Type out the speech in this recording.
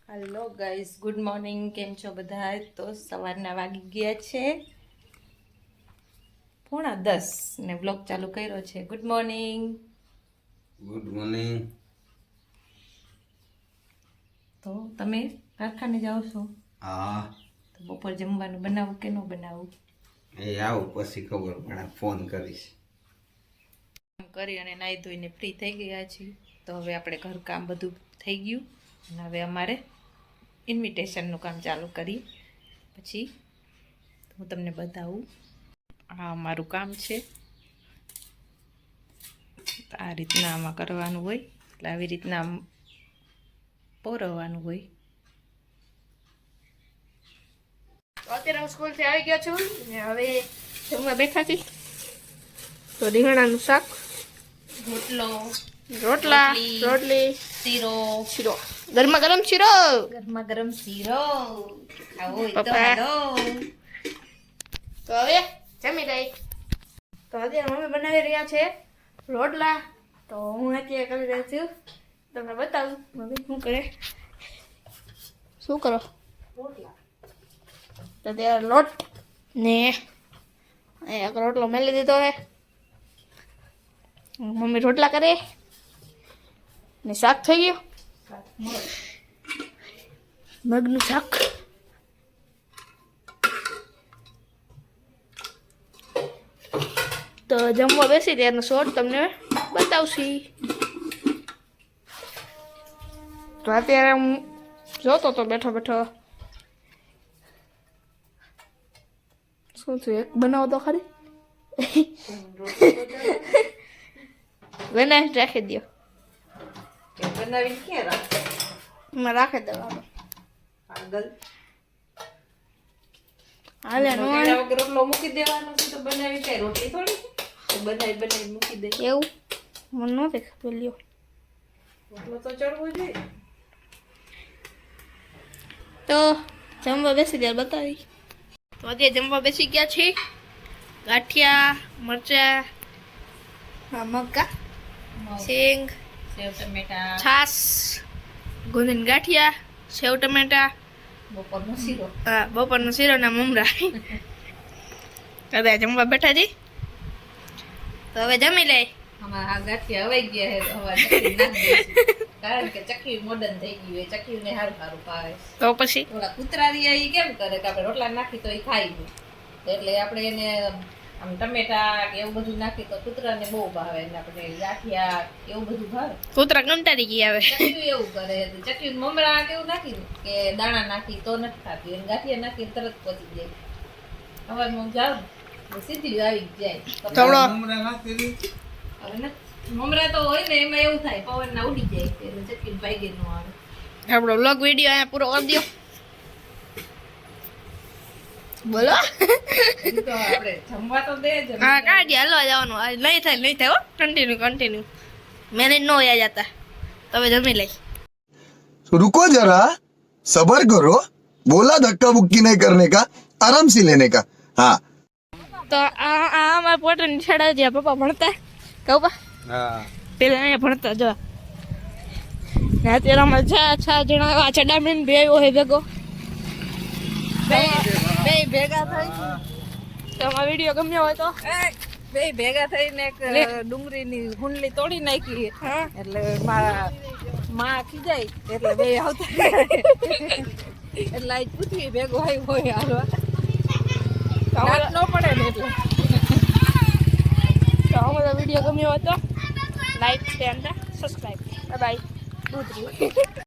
Hello guys, good morning. केम छो बधाय? तो सवाરના વાગી ગયા છે 9:30 ને વ્લોગ ચાલુ કર્યો છે। Good morning. Good morning. તો તમે કારખાને જાઓ છો? હા। તો બપોર જમવાનું બનાવું કે ન બનાવું? એ આવું પછી ખબર પડે, ફોન કરીશ। કરી અને નાઈ ધોઈને ફ્રી થઈ ગયા છીએ। તો હવે આપણે ઘરકામ બધું થઈ ગયું અને હવે અમારે ઇન્વિટેશનનું કામ ચાલુ કરી પછી હું તમને બતાવું। આ અમારું કામ છે। આ રીતના આમાં કરવાનું હોય, એટલે આવી રીતના આમ પોરવવાનું હોય। અત્યારે હું સ્કૂલથી આવી ગયો છું ને હવે જમવા બેઠા છીએ। તો રીંગણાનું શાક, રોટલા, રોટલી, શીરો, ગરમા ગરમ શીરો, ગરમા ગરમ શીરો ખાવો હોય તો પપ્પા। હાલો। તો હવે જમી લઈ। તો અત્યારે મમ્મી બનાવી રહ્યા છે રોટલા, તો હું અત્યારે કરી રહી છું, તમને બતાવું મમ્મી શું કરે। શું કરો? તો ત્યારે લોટ ને એક રોટલો મેલી દીધો હે, મમ્મી રોટલા કરે ને શાક થઈ ગયું, મગનું શાક। તો જમવા બેસી ત્યારનો શોર્ટ તમને બતાવશી। તો અત્યારે હું જોતો તો બેઠો બેઠો શું થયું, એક બનાવો તો ખરી બનાવી રાખી દો, બનાવીને ક્યાં રાખો? મેં રાખી દેવાનો પાગલ। હાલે નો વગર રોટલો મૂકી દેવાનો છે તો બનાવી કઈ રોટલી થોડી છે? બનાવી મૂકી દે એવું મને નહોતી ખબર, લ્યો રોટલો તો ચડવો જોઈએ। તો જમવા બેસી ત્યારે બતાવી। તો અત્યારે જમવા બેસી ગયા છીએ, ગાંઠિયા, મરચા, મક્કા, સિંગ, સેવ ટમેટા, છાસ, ગુંદીન ગાંઠિયા, સેવ ટમેટા, બપોરનો શીરો। હા બપોરનો શીરો ના મમરા। કદાચ જમવા બેઠા છી, તો હવે જમી લઈ। આમાં આ ગાંઠિયા હવાઈ ગયા છે તો હવે ચક્કી નાખી દઈશું, કારણ કે ચક્કી મોડર્ન થઈ ગયું છે, ચક્કીને સારું સારું ભાવે। તો પછી ઓલા કૂતરા રહ્યા ઈ કેમ કરે કે આપણે રોટલા નાખી તો એ ખાઈ ગયું, એટલે આપણે એને આમ ટમેટા કે એવું બધું નાખી તો કૂતરાને બહુ ભાવે, ને આપણે ગાંઠિયા એવું બધું ભાવે। કૂતરા કંટાળી ગયા હવે। ચક્કી એવું કરે, ચક્કી મમરા કેવું નાખી કે દાણા નાખી તો નથી ખાતી, અને ગાંઠિયા નાખીને તરત પચી જાય। હવે હું જાઉં સીધી આવી જાય થોડો હવે ને મમરા તો હોય ને એમાં એવું થાય પવન ના ઉડી જાય એટલે ચક્કી ભાગી ન આવે। આપણો વ્લોગ વિડીયો અહીંયા પૂરો કરી દો, બોલો। તો આપણે જમવા તો દે જ। હા કાઢી હાલવા જવાનું, નહીં થાય હો, કન્ટિન્યુ મેનેજ ન હોયા જાતા। તમે જમી લઈ। रुको जरा, सबर करो, बोला धक्का मुक्की नहीं करने का, आराम से लेने का। हाँ તો આ અમારા પોતાની શાળા જ્યાં પપ્પા ભણતા, કહું પા હા પેલા અહીંયા ભણતા જો ને અત્યારે અમારે છ જણા આ ચડામણી બે હોય ભેગો, બે ભેગા થઈ। તો અમારો વિડીયો ગમ્યો હોય તો બે ભેગા થઈને એક ડુંગળીની હુંડલી તોડી નાખી, હા એટલે મારા માં ખીજાય એટલે બે આવતા એટલે આજ પૂછવી ભેગો આવ્યો હોય હાલવા ન પડે ને એટલે। તો અમારો વિડીયો ગમ્યો હોય તો લાઈક શેર અને સબસ્ક્રાઈબ, બાય બાય।